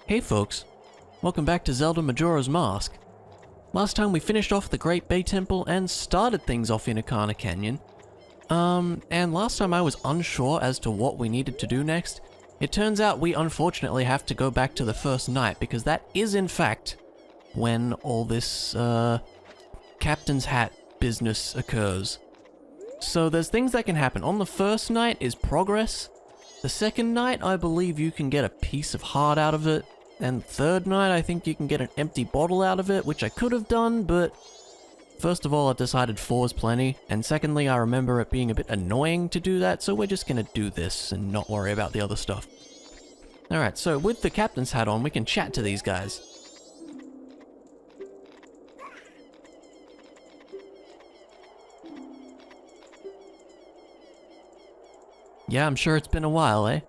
Hey folks, welcome back to Zelda Majora's Mask. Last time we finished off the Great Bay Temple and started things off in Ikana Canyon. And last time I was unsure as to what we needed to do next. It turns out we unfortunately have to go back to the first night because that is in fact when all this, Captain's Hat business occurs. So there's things that can happen. On the first night is progress. The second night, I believe you can get a piece of heart out of it. And third night, I think you can get an empty bottle out of it, which I could have done, but first of all, I've decided 4 is plenty, and secondly, I remember it being a bit annoying to do that, so we're just gonna do this and not worry about the other stuff. Alright, so with the captain's hat on, we can chat to these guys. Yeah, I'm sure it's been a while, eh?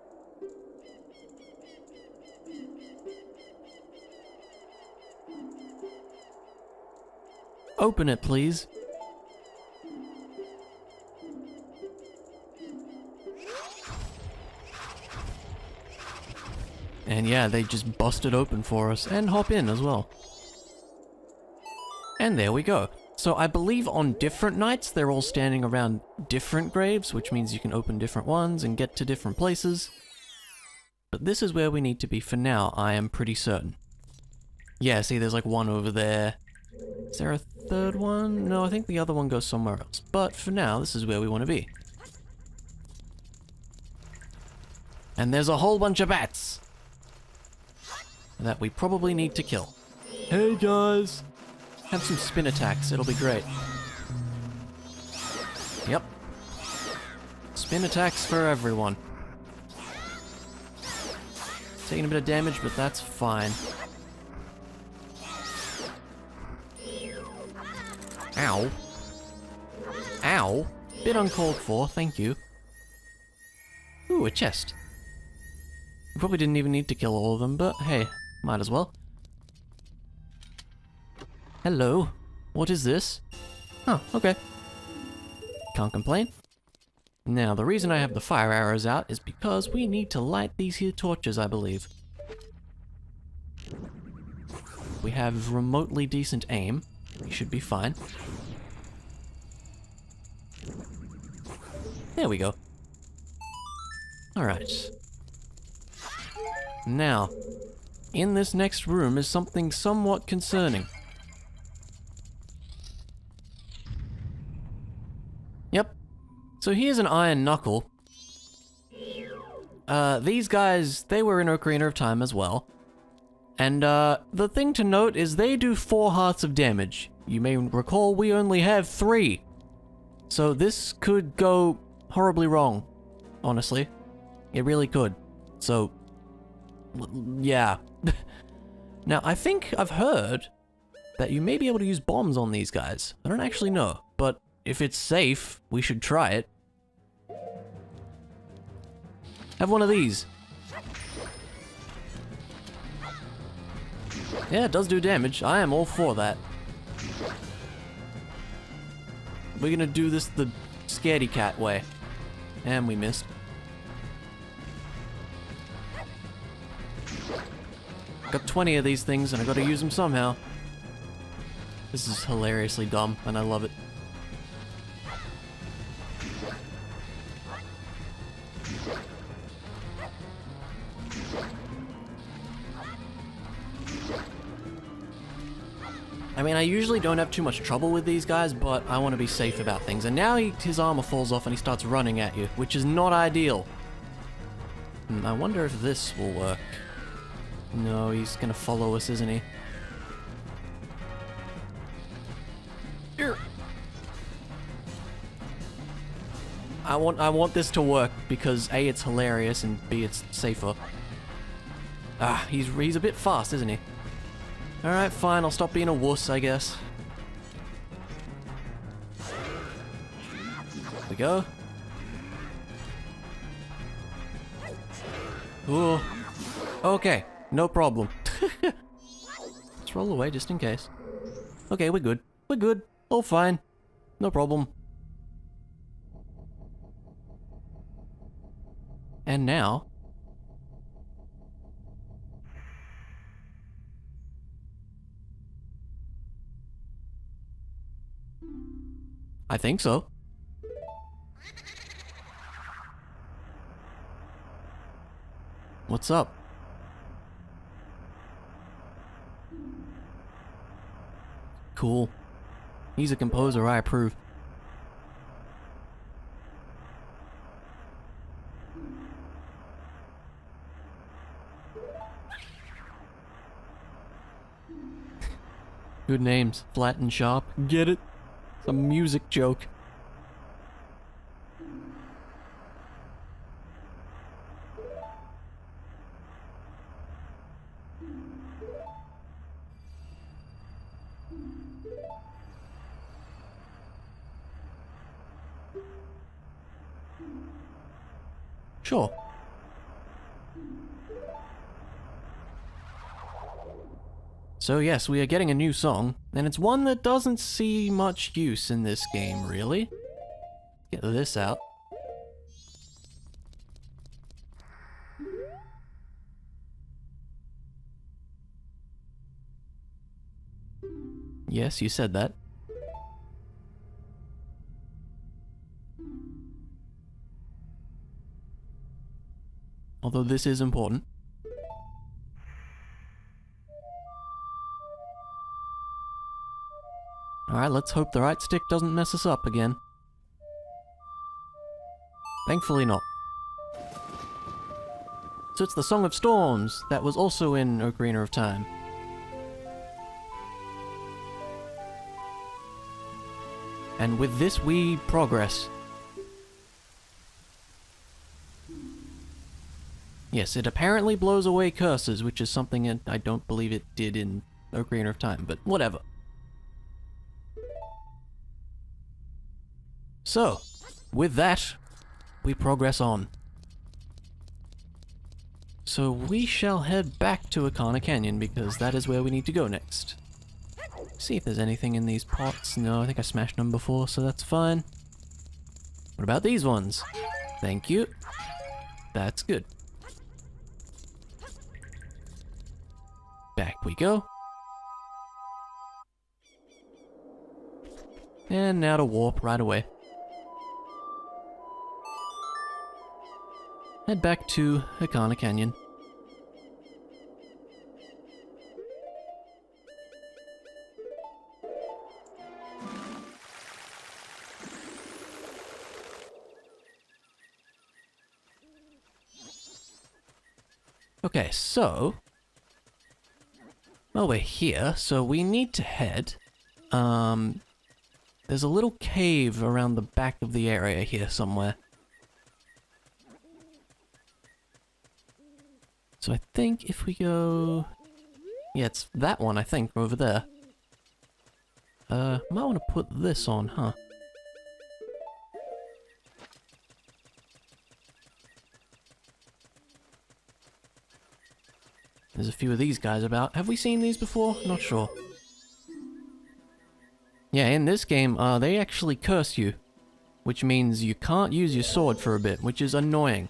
Open it, please. And yeah, they just bust it open for us, and hop in as well. And there we go. So I believe on different nights, they're all standing around different graves, which means you can open different ones and get to different places. But this is where we need to be for now, I am pretty certain. Yeah, see, there's like one over there. Is there a third one? No, I think the other one goes somewhere else. But for now, this is where we want to be. And there's a whole bunch of bats that we probably need to kill. Hey guys! Have some spin attacks, it'll be great. Yep. Spin attacks for everyone. Taking a bit of damage, but that's fine. Ow. Ow. Bit uncalled for, thank you. Ooh, a chest. We probably didn't even need to kill all of them, but hey, might as well. Hello. What is this? Oh, okay. Can't complain. Now, the reason I have the fire arrows out is because we need to light these here torches, I believe. We have remotely decent aim. We should be fine. There we go. Alright. Now, in this next room is something somewhat concerning. Yep. So here's an iron knuckle. These guys, they were in Ocarina of Time as well. And, the thing to note is they do 4 hearts of damage. You may recall we only have 3. So this could go horribly wrong, honestly. It really could. So, yeah. Now, I think I've heard that you may be able to use bombs on these guys. I don't actually know, but if it's safe, we should try it. Have one of these. Yeah, it does do damage. I am all for that. We're gonna do this the scaredy cat way. And we missed. Got 20 of these things and I gotta use them somehow. This is hilariously dumb and I love it. I mean, I usually don't have too much trouble with these guys, but I want to be safe about things. And now his armor falls off and he starts running at you, which is not ideal. I wonder if this will work. No, he's gonna follow us, isn't he? Here. I want this to work because A, it's hilarious, and B, it's safer. Ah, he's a bit fast, isn't he? Alright, fine, I'll stop being a wuss, I guess. There we go. Ooh. Okay, no problem. Let's roll away just in case. Okay, we're good. We're good. All fine. No problem. And now, I think so. What's up? Cool. He's a composer I approve. Good names. Flat and sharp. Get it? It's a music joke. Sure. So yes, we are getting a new song, and it's one that doesn't see much use in this game, really. Get this out. Yes, you said that. Although this is important. Alright, let's hope the right stick doesn't mess us up again. Thankfully not. So it's the Song of Storms that was also in Ocarina of Time. And with this we progress. Yes, it apparently blows away curses, which is something that I don't believe it did in Ocarina of Time, but whatever. So, with that, we progress on. So we shall head back to Ikana Canyon, because that is where we need to go next. See if there's anything in these pots. No, I think I smashed them before, so that's fine. What about these ones? Thank you. That's good. Back we go. And now to warp right away. Head back to Ikana Canyon. Okay, so... well, we're here, so we need to head. There's a little cave around the back of the area here somewhere. So I think if we go... yeah, it's that one, I think, over there. Might want to put this on, huh? There's a few of these guys about. Have we seen these before? Not sure. Yeah, in this game, they actually curse you. Which means you can't use your sword for a bit, which is annoying.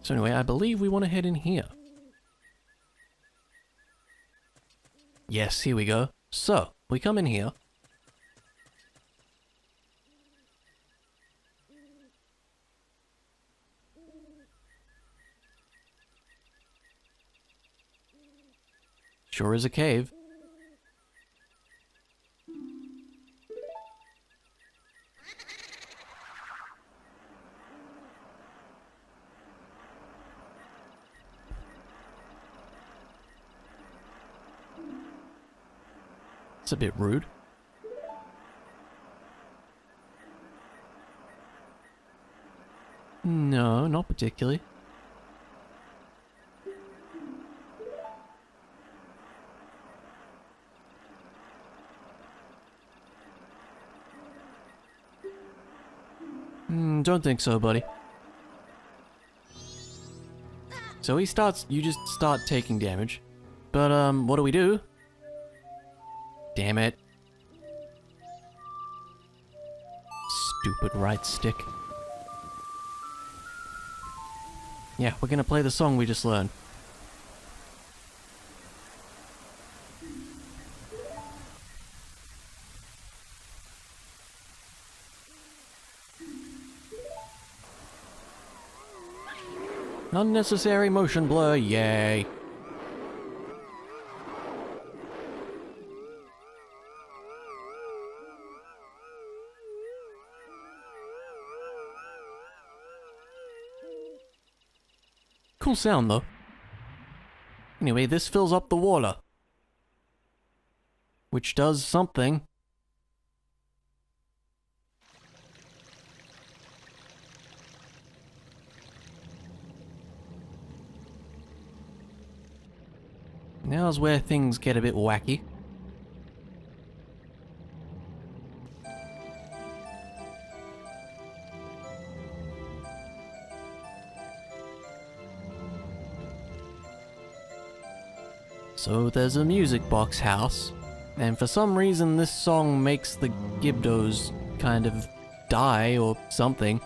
So anyway, I believe we want to head in here. Yes, here we go. So, we come in here. Sure is a cave. It's a bit rude. No, not particularly. Don't think so, buddy. So he starts, you just start taking damage. But, what do? Damn it. Stupid right stick. Yeah, we're gonna play the song we just learned. Unnecessary motion blur, yay. Cool sound though. Anyway, this fills up the water. Which does something. Now's where things get a bit wacky. So there's a music box house, and for some reason this song makes the Gibdos kind of die or something.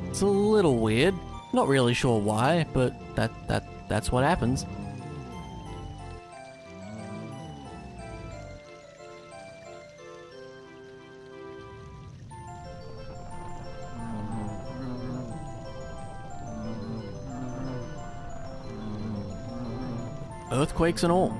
It's a little weird, not really sure why, but that's what happens. Earthquakes and all.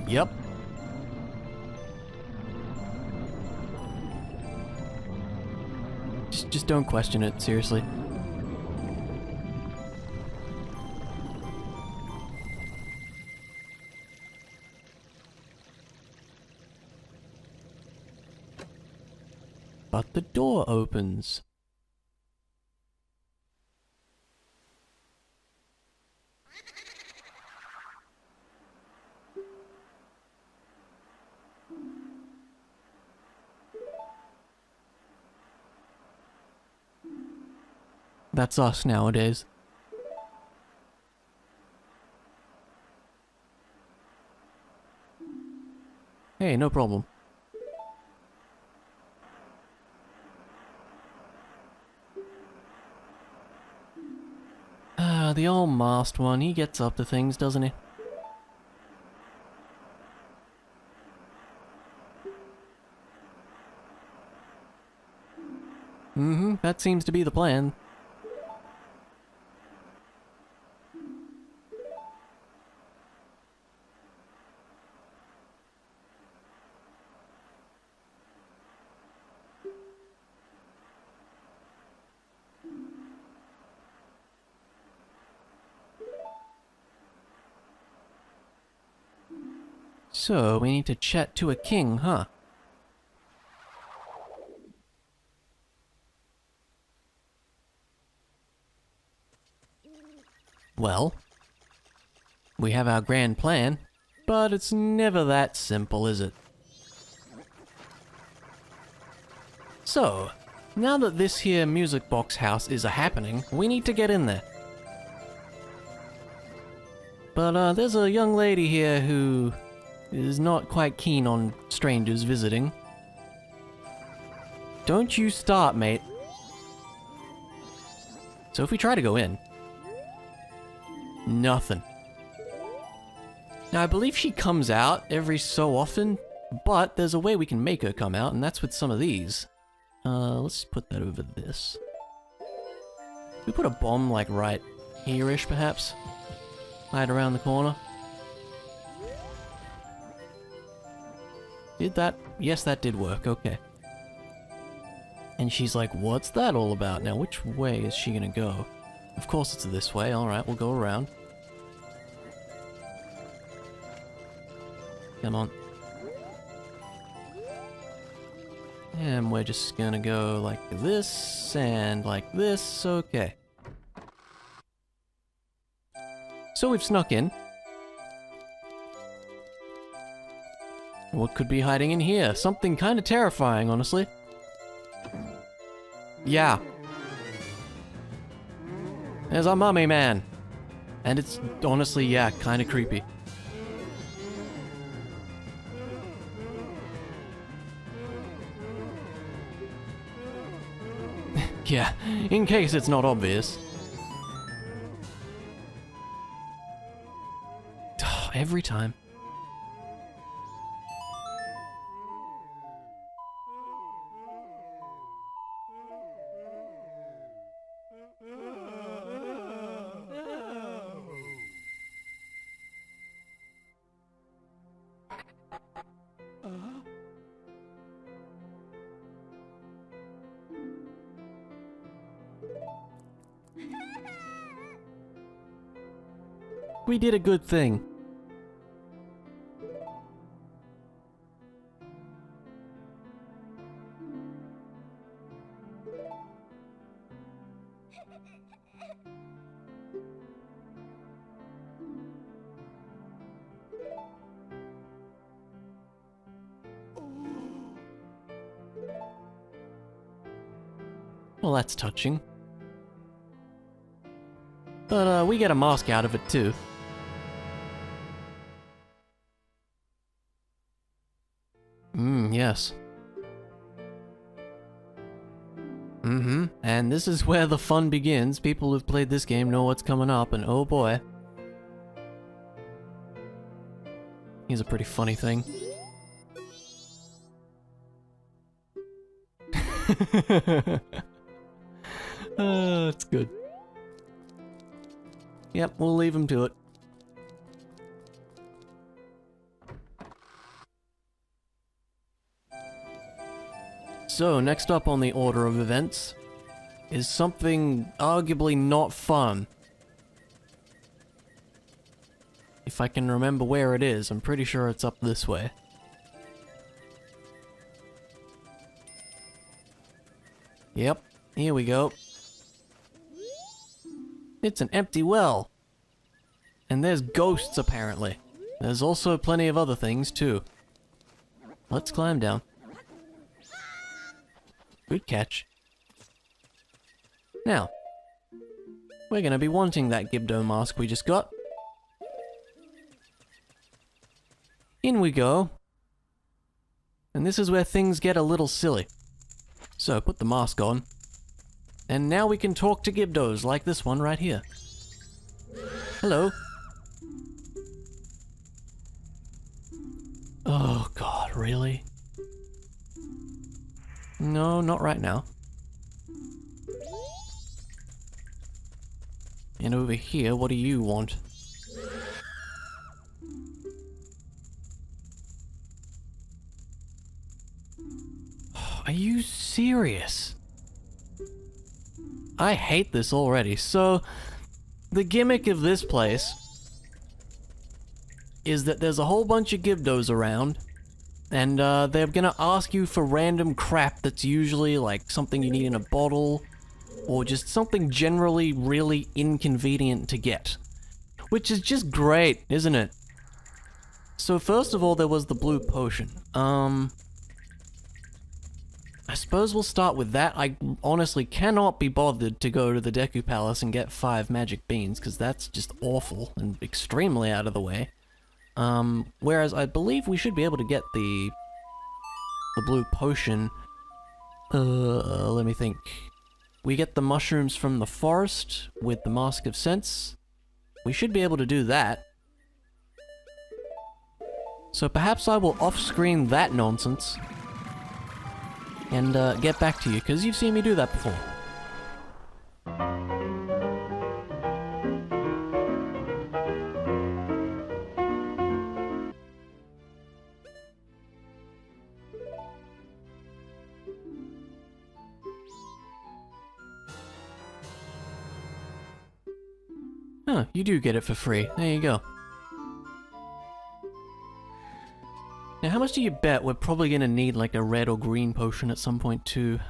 Yep. Just don't question it, seriously. But the door opens. That's us nowadays. Hey, no problem. The old masked one, he gets up to things, doesn't he? Mm-hmm, that seems to be the plan. So, we need to chat to a king, huh? Well, we have our grand plan, but it's never that simple, is it? So, now that this here music box house is a happening, we need to get in there. But there's a young lady here who is not quite keen on strangers visiting. Don't you start, mate. So if we try to go in, nothing. Now I believe she comes out every so often, but there's a way we can make her come out, and that's with some of these. Let's put that over this. We put a bomb like right here-ish perhaps? Right around the corner. Did that? Yes, that did work, okay. And she's like, what's that all about? Now, which way is she gonna go? Of course it's this way, alright, we'll go around. Come on. And we're just gonna go like this, and like this, okay. So we've snuck in. What could be hiding in here? Something kind of terrifying, honestly. Yeah. There's our mummy man. And it's honestly, yeah, kind of creepy. Yeah, in case it's not obvious. every time. We did a good thing. Well, that's touching. But, we get a mask out of it, too. Yes. And this is where the fun begins. People who've played this game know what's coming up, and oh boy. Here's a pretty funny thing. It's good. Yep, we'll leave him to it. So, next up on the order of events is something arguably not fun. If I can remember where it is, I'm pretty sure it's up this way. Yep, here we go. It's an empty well. And there's ghosts, apparently. There's also plenty of other things, too. Let's climb down. Good catch. Now, we're gonna be wanting that Gibdo mask we just got. In we go. And this is where things get a little silly. So, put the mask on. And now we can talk to Gibdos, like this one right here. Hello. Oh god, really? No, not right now. And over here, what do you want? Are you serious? I hate this already. So, the gimmick of this place is that there's a whole bunch of Gibdos around, and they're gonna ask you for random crap that's usually like something you need in a bottle, or just something generally really inconvenient to get. Which is just great, isn't it? So first of all, there was the blue potion. I suppose we'll start with that. I honestly cannot be bothered to go to the Deku Palace and get 5 magic beans, because that's just awful and extremely out of the way. Whereas I believe we should be able to get the blue potion. Let me think. We get the mushrooms from the forest with the Mask of Sense. We should be able to do that. So perhaps I will off-screen that nonsense and get back to you, because you've seen me do that before. Huh, you do get it for free. There you go. Now, how much do you bet we're probably gonna need like a red or green potion at some point too?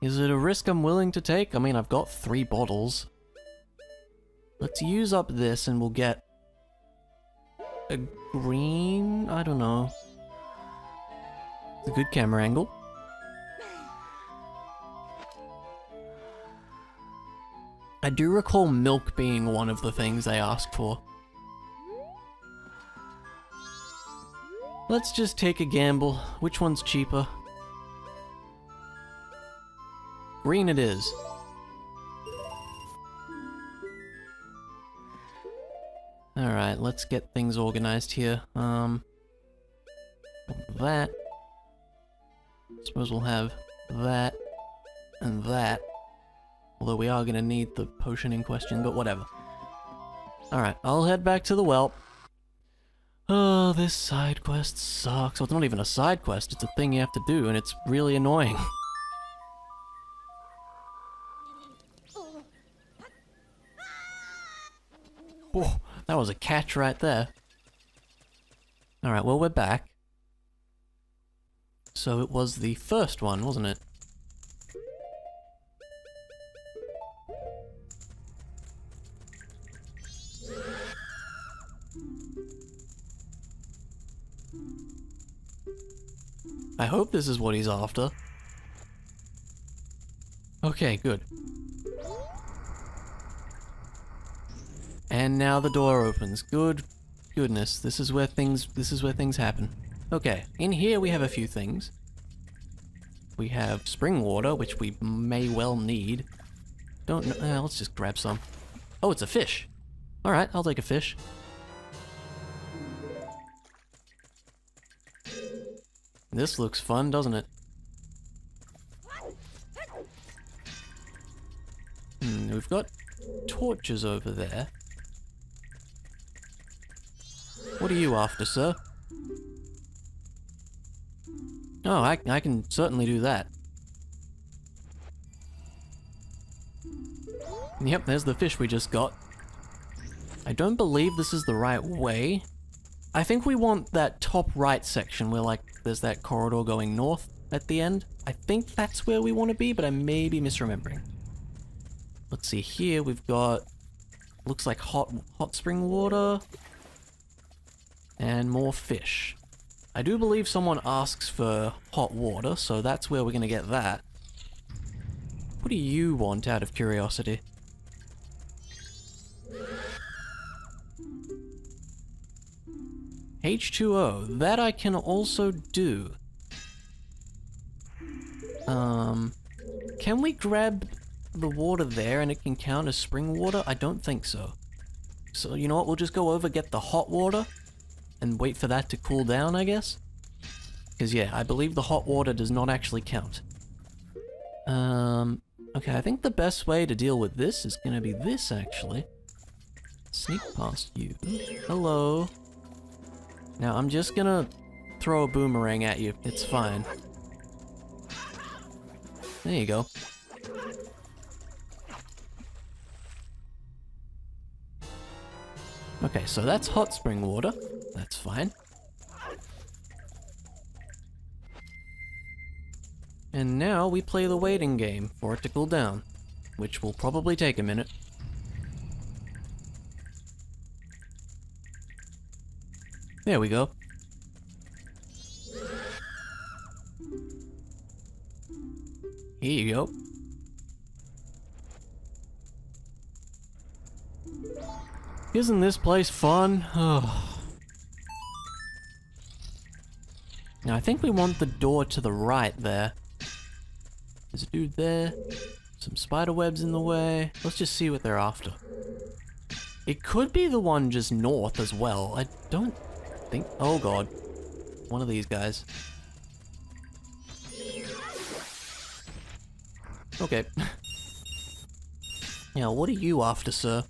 Is it a risk I'm willing to take? I mean, I've got 3 bottles. Let's use up this and we'll get a green? I don't know. It's a good camera angle. I do recall milk being one of the things they asked for. Let's just take a gamble. Which one's cheaper? Green it is. Alright, let's get things organized here. That. Suppose we'll have that and that. Although we are gonna need the potion in question, but whatever. Alright, I'll head back to the whelp. Oh, this side quest sucks. Well, it's not even a side quest, it's a thing you have to do, and it's really annoying. Whoa, that was a catch right there. Alright, well, we're back. So it was the first one, wasn't it? I hope this is what he's after. Okay, good. And now the door opens. Goodness, this is where things happen. Okay, in here we have a few things. We have spring water, which we may well need. Don't know, let's just grab some. Oh, it's a fish. Alright, I'll take a fish. This looks fun, doesn't it? We've got torches over there. What are you after, sir? Oh, I can certainly do that. Yep, there's the fish we just got. I don't believe this is the right way. I think we want that top right section where, like, there's that corridor going north at the end. I think that's where we want to be, but I may be misremembering. Let's see, here we've got... looks like hot spring water. And more fish. I do believe someone asks for hot water, so that's where we're gonna get that. What do you want, out of curiosity? H2O, that I can also do. Can we grab the water there and it can count as spring water? I don't think so. So you know what, we'll just go over, get the hot water, and wait for that to cool down, I guess? Because yeah, I believe the hot water does not actually count. Okay, I think the best way to deal with this is gonna be this, actually. Sneak past you. Hello. Now, I'm just gonna throw a boomerang at you. It's fine. There you go. Okay, so that's hot spring water. That's fine. And now we play the waiting game for it to cool down, which will probably take a minute. There we go. Here you go. Isn't this place fun? Oh. Now I think we want the door to the right there. There's a dude there. Some spider webs in the way. Let's just see what they're after. It could be the one just north as well. I don't think... oh god. One of these guys. Okay. Yeah, what are you after, sir?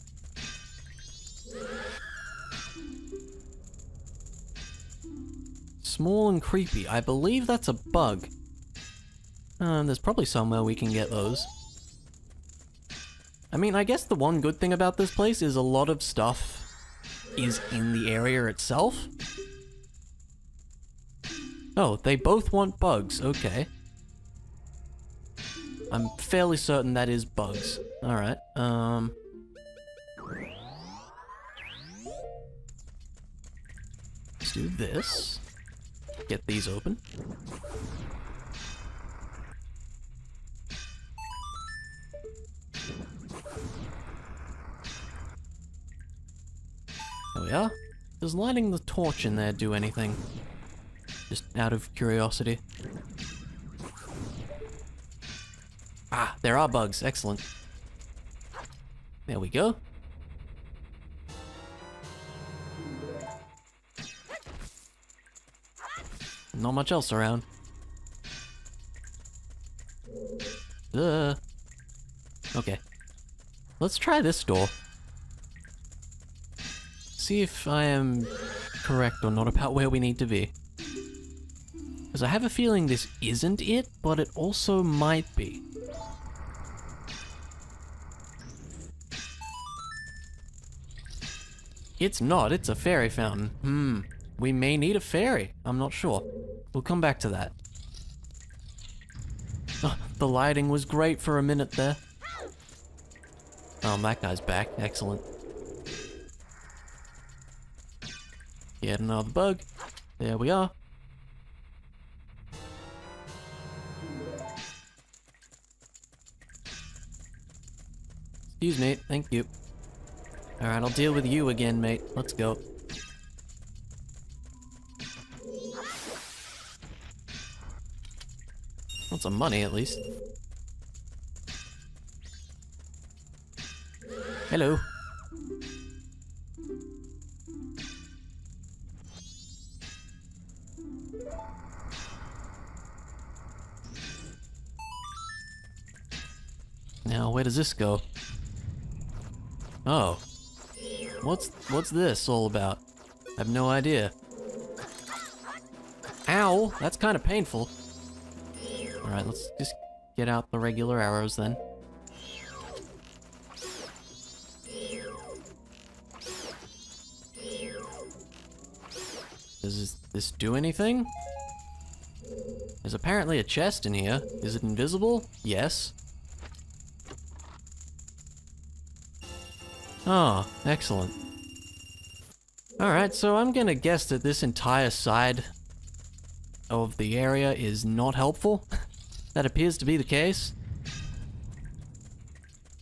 Small and creepy. I believe that's a bug. There's probably somewhere we can get those. I mean, I guess the one good thing about this place is a lot of stuff is in the area itself. Oh, they both want bugs. Okay. I'm fairly certain that is bugs. Alright, let's do this. Get these open. There we are. Does lighting the torch in there do anything? Just out of curiosity. Ah, there are bugs. Excellent. There we go. not much else around. Okay. Let's try this door. See if I am correct or not about where we need to be. Because I have a feeling this isn't it, but it also might be. It's not, it's a fairy fountain. We may need a fairy. I'm not sure. We'll come back to that. Oh, the lighting was great for a minute there. Oh, that guy's back. Excellent. Yet another bug. There we are. Excuse me. Thank you. Alright, I'll deal with you again, mate. Let's go. Want some money, at least. Hello. Now, where does this go? Oh. What's this all about? I have no idea. Ow! That's kind of painful. Alright, let's just get out the regular arrows then. Does this do anything? There's apparently a chest in here. Is it invisible? Yes. Oh, excellent. Alright, so I'm gonna guess that this entire side of the area is not helpful. That appears to be the case.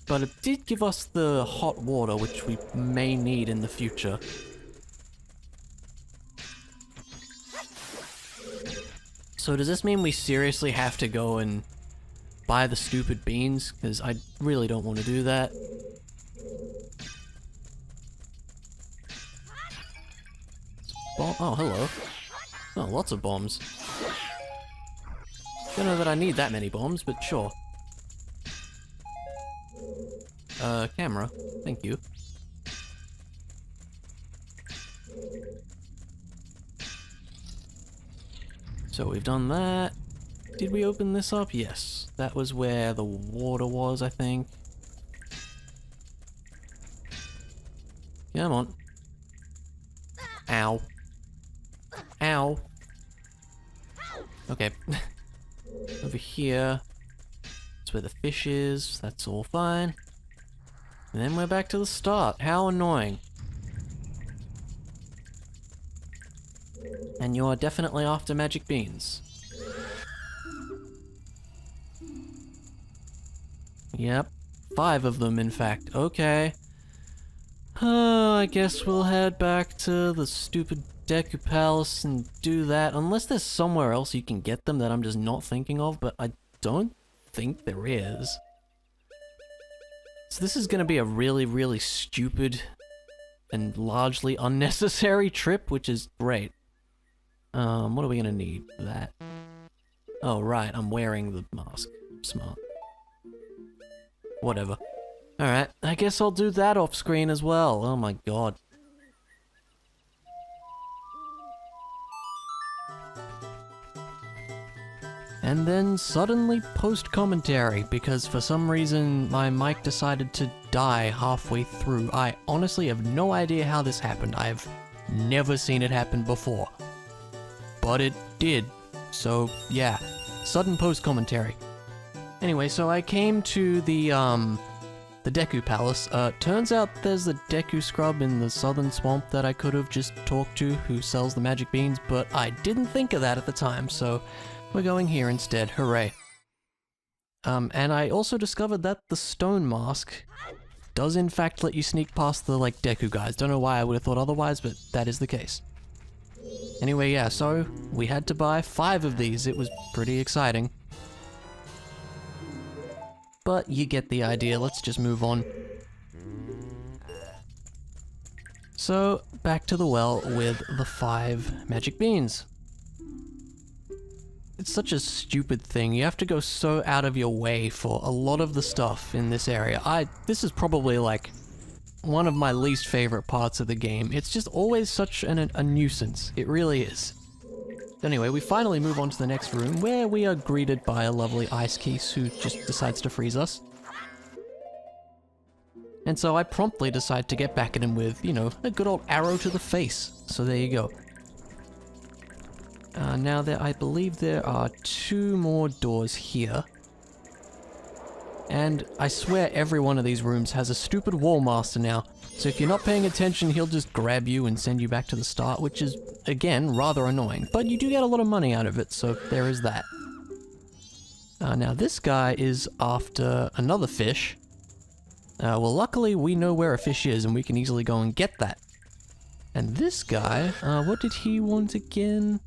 But it did give us the hot water, which we may need in the future. So does this mean we seriously have to go and buy the stupid beans? Because I really don't want to do that. Oh, hello. Oh, lots of bombs. Don't know that I need that many bombs, but sure. Camera. Thank you. So we've done that. Did we open this up? Yes. That was where the water was, I think. Come on. Ow. Ow. Okay. Over here. That's where the fish is. That's all fine. And then we're back to the start. How annoying. And you're definitely after magic beans. Yep. 5 of them, in fact. Okay. I guess we'll head back to the stupid Deku Palace and do that. Unless there's somewhere else you can get them that I'm just not thinking of, but I don't think there is. So this is gonna be a really, really stupid and largely unnecessary trip, which is great. What are we gonna need for that? Oh, right, I'm wearing the mask. Smart. Whatever. Alright, I guess I'll do that off screen as well. Oh my god. And then suddenly post-commentary, because for some reason my mic decided to die halfway through. I honestly have no idea how this happened. I've never seen it happen before. But it did. So, yeah. Sudden post-commentary. Anyway, so I came to the Deku Palace. Turns out there's a Deku scrub in the southern swamp that I could have just talked to who sells the magic beans, but I didn't think of that at the time, so we're going here instead. Hooray. And I also discovered that the stone mask does in fact let you sneak past the, like, Deku guys. Don't know why I would have thought otherwise, but that is the case. Anyway, yeah, so we had to buy 5 of these. It was pretty exciting. But you get the idea. Let's just move on. So, back to the well with the 5 magic beans. it's such a stupid thing. You have to go so out of your way for a lot of the stuff in this area. This is probably like one of my least favorite parts of the game. It's just always such a nuisance. It really is. Anyway, we finally move on to the next room where we are greeted by a lovely ice keese who just decides to freeze us. And so I promptly decide to get back at him with, you know, a good old arrow to the face. So there you go. Now I believe there are 2 more doors here. And I swear every one of these rooms has a stupid wall master now. So if you're not paying attention, he'll just grab you and send you back to the start, which is, again, rather annoying. But you do get a lot of money out of it, so there is that. Now this guy is after another fish. Well, luckily we know where a fish is and we can easily go and get that. And this guy, what did he want again?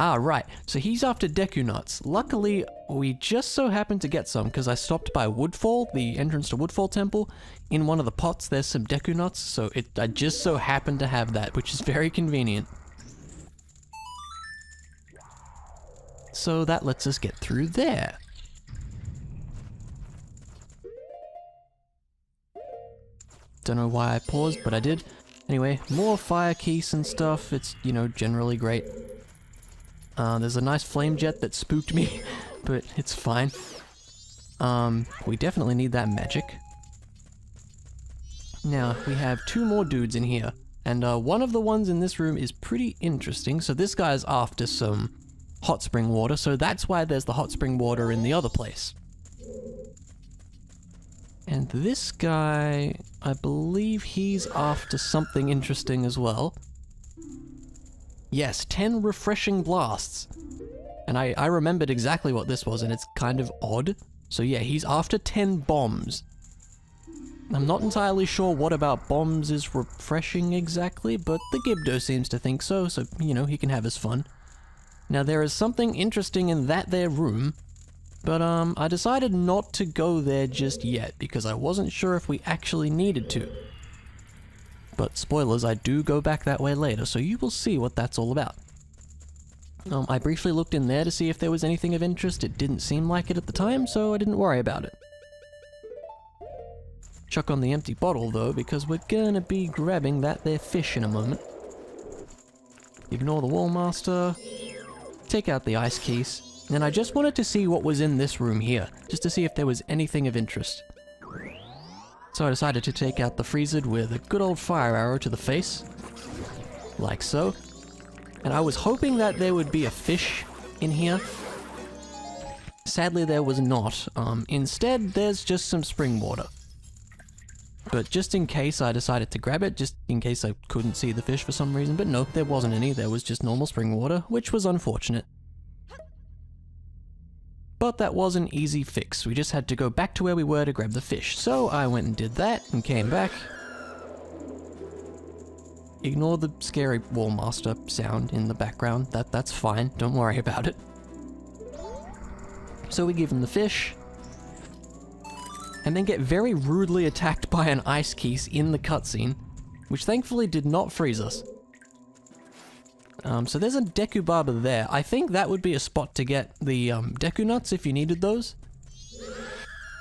Ah, right. So he's after Deku nuts. Luckily, we just so happened to get some because I stopped by Woodfall, the entrance to Woodfall Temple. In one of the pots, there's some Deku nuts, so I just so happened to have that, which is very convenient. So that lets us get through there. Don't know why I paused, but I did. Anyway, more fire keys and stuff. It's, you know, generally great. There's a nice flame jet that spooked me, but it's fine. We definitely need that magic. Now, we have 2 more dudes in here, and one of the ones in this room is pretty interesting. So this guy's after some hot spring water, so that's why there's the hot spring water in the other place. And this guy, I believe he's after something interesting as well. Yes, 10 refreshing blasts. And I remembered exactly what this was, and it's kind of odd. So yeah, he's after 10 bombs. I'm not entirely sure what about bombs is refreshing exactly, but the Gibdo seems to think so, you know, he can have his fun. Now there is something interesting in that there room, but I decided not to go there just yet, because I wasn't sure if we actually needed to. But spoilers, I do go back that way later, so you will see what that's all about. I briefly looked in there to see if there was anything of interest. It didn't seem like it at the time, so I didn't worry about it. Chuck on the empty bottle though, because we're gonna be grabbing that there fish in a moment. Ignore the wall master. Take out the ice keys. And I just wanted to see what was in this room here, just to see if there was anything of interest. So I decided to take out the freezer with a good old fire arrow to the face. Like so. And I was hoping that there would be a fish in here. Sadly there was not. Instead there's just some spring water. But just in case I decided to grab it, just in case I couldn't see the fish for some reason. But no, there wasn't any, there was just normal spring water, which was unfortunate. But that was an easy fix. We just had to go back to where we were to grab the fish. So I went and did that and came back. Ignore the scary wall master sound in the background. That's fine. Don't worry about it. So we give him the fish. And then get very rudely attacked by an ice keese in the cutscene, which thankfully did not freeze us. So there's a Deku Barber there. I think that would be a spot to get the Deku Nuts if you needed those.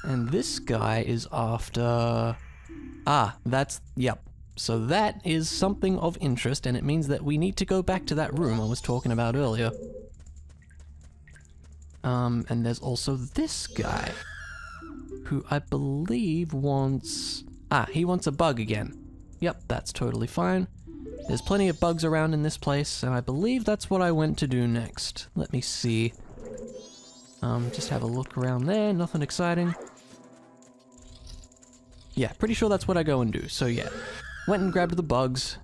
And this guy is after... yep. So that is something of interest, and it means that we need to go back to that room I was talking about earlier. And there's also this guy, who I believe wants... he wants a bug again. Yep, that's totally fine. There's plenty of bugs around in this place, and I believe that's what I went to do next. Let me see. Just have a look around there, nothing exciting. Yeah, pretty sure that's what I go and do, so yeah. Went and grabbed the bugs.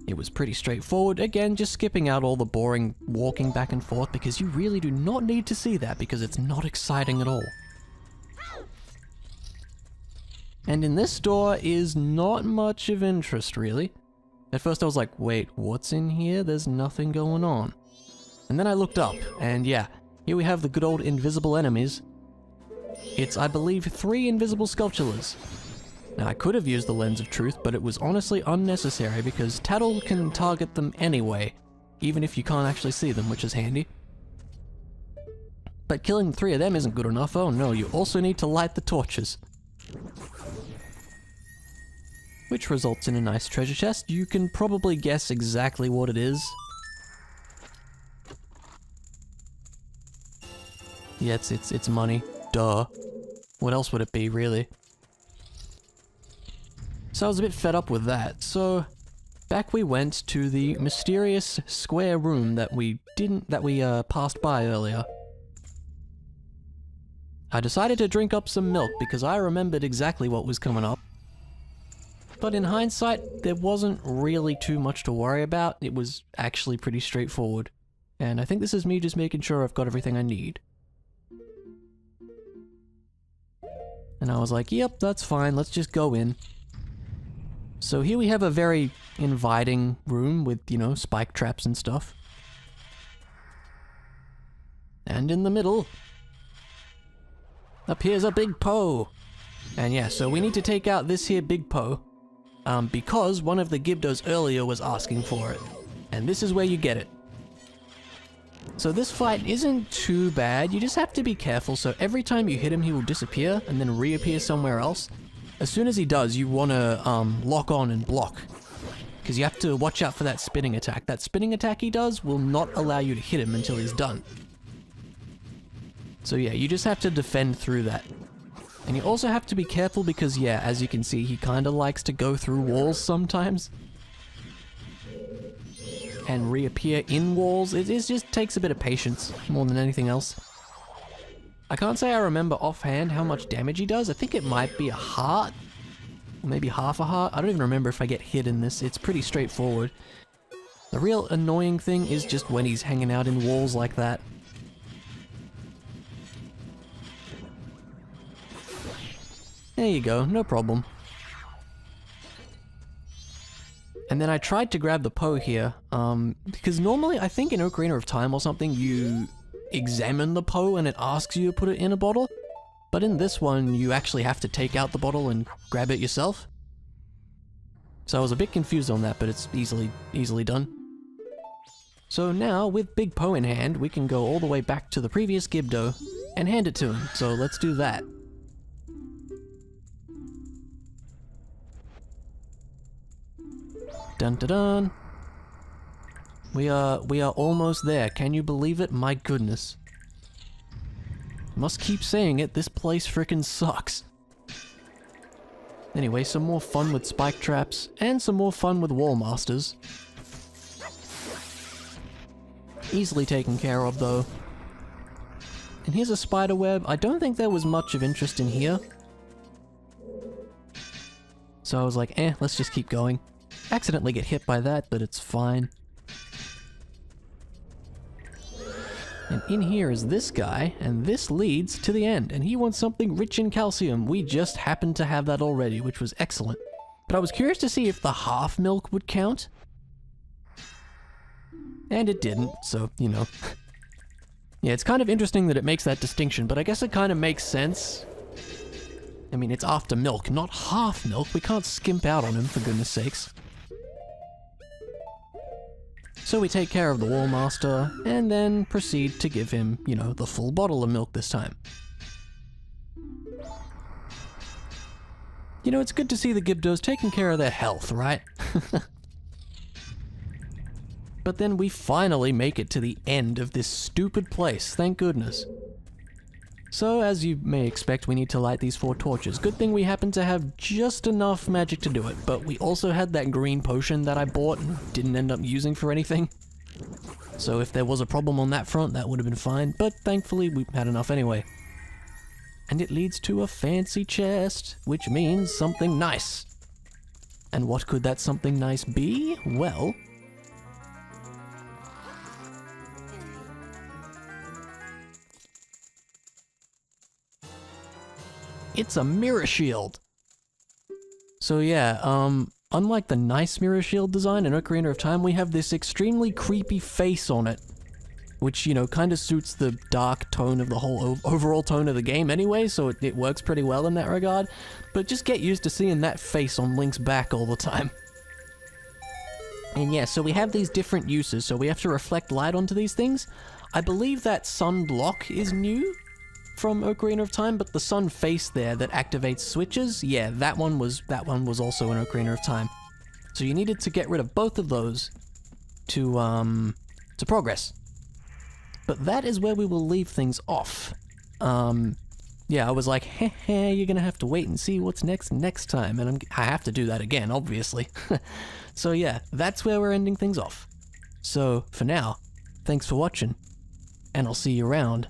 It was pretty straightforward. Again, just skipping out all the boring walking back and forth, because you really do not need to see that, because it's not exciting at all. And in this door is not much of interest, really. At first I was like, wait, what's in here? There's nothing going on. And then I looked up, and yeah, here we have the good old invisible enemies. It's, I believe, 3 invisible sculptures. Now, I could have used the Lens of Truth, but it was honestly unnecessary because Tattle can target them anyway, even if you can't actually see them, which is handy. But killing 3 of them isn't good enough. Oh no, you also need to light the torches. Which results in a nice treasure chest. You can probably guess exactly what it is. Yeah, it's money. Duh. What else would it be, really? So I was a bit fed up with that, so back we went to the mysterious square room that we passed by earlier. I decided to drink up some milk because I remembered exactly what was coming up. But in hindsight, there wasn't really too much to worry about. It was actually pretty straightforward. And I think this is me just making sure I've got everything I need. And I was like, yep, that's fine, let's just go in. So here we have a very inviting room with, you know, spike traps and stuff. And in the middle, appears a big Poe. And yeah, so we need to take out this here big Poe, because one of the Gibdos earlier was asking for it. And this is where you get it. So this fight isn't too bad, you just have to be careful, so every time you hit him he will disappear and then reappear somewhere else. As soon as he does, you want to lock on and block, because you have to watch out for that spinning attack. That spinning attack he does will not allow you to hit him until he's done. So yeah, you just have to defend through that. And you also have to be careful because yeah, as you can see, he kind of likes to go through walls sometimes. And reappear in walls. It just takes a bit of patience, more than anything else. I can't say I remember offhand how much damage he does. I think it might be a heart, or maybe half a heart. I don't even remember if I get hit in this. It's pretty straightforward. The real annoying thing is just when he's hanging out in walls like that. There you go, no problem. And then I tried to grab the Poe here, because normally I think in Ocarina of Time or something you examine the Poe and it asks you to put it in a bottle, but in this one you actually have to take out the bottle and grab it yourself. So I was a bit confused on that, but it's easily done. So now, with Big Poe in hand, we can go all the way back to the previous Gibdo and hand it to him, so let's do that. Dun dun dun. We are almost there. Can you believe it? My goodness. Must keep saying it, this place frickin' sucks. Anyway, some more fun with spike traps, and some more fun with wall masters. Easily taken care of though. And here's a spider web. I don't think there was much of interest in here. So I was like, let's just keep going. Accidentally get hit by that, but it's fine. And in here is this guy, and this leads to the end, and he wants something rich in calcium. We just happened to have that already, which was excellent. But I was curious to see if the half milk would count. And it didn't, so, you know. Yeah, it's kind of interesting that it makes that distinction, but I guess it kind of makes sense. I mean, it's after milk, not half milk. We can't skimp out on him, for goodness sakes. So we take care of the Wall Master, and then proceed to give him, you know, the full bottle of milk this time. You know, it's good to see the Gibdos taking care of their health, right? But then we finally make it to the end of this stupid place, thank goodness. So, as you may expect, we need to light these 4 torches. Good thing we happen to have just enough magic to do it, but we also had that green potion that I bought and didn't end up using for anything. So if there was a problem on that front, that would have been fine, but thankfully we had enough anyway. And it leads to a fancy chest, which means something nice. And what could that something nice be? Well, it's a mirror shield! So yeah, unlike the nice mirror shield design in Ocarina of Time, we have this extremely creepy face on it. Which, you know, kind of suits the dark tone of the whole overall tone of the game anyway, so it works pretty well in that regard. But just get used to seeing that face on Link's back all the time. And yeah, so we have these different uses, so we have to reflect light onto these things. I believe that sun block is new from Ocarina of Time, but the sun face there that activates switches, yeah, that one was also in Ocarina of Time. So you needed to get rid of both of those to progress. But that is where we will leave things off. Yeah, I was like, heh, you're gonna have to wait and see what's next time, and I have to do that again, obviously. So yeah, that's where we're ending things off. So, for now, thanks for watching, and I'll see you around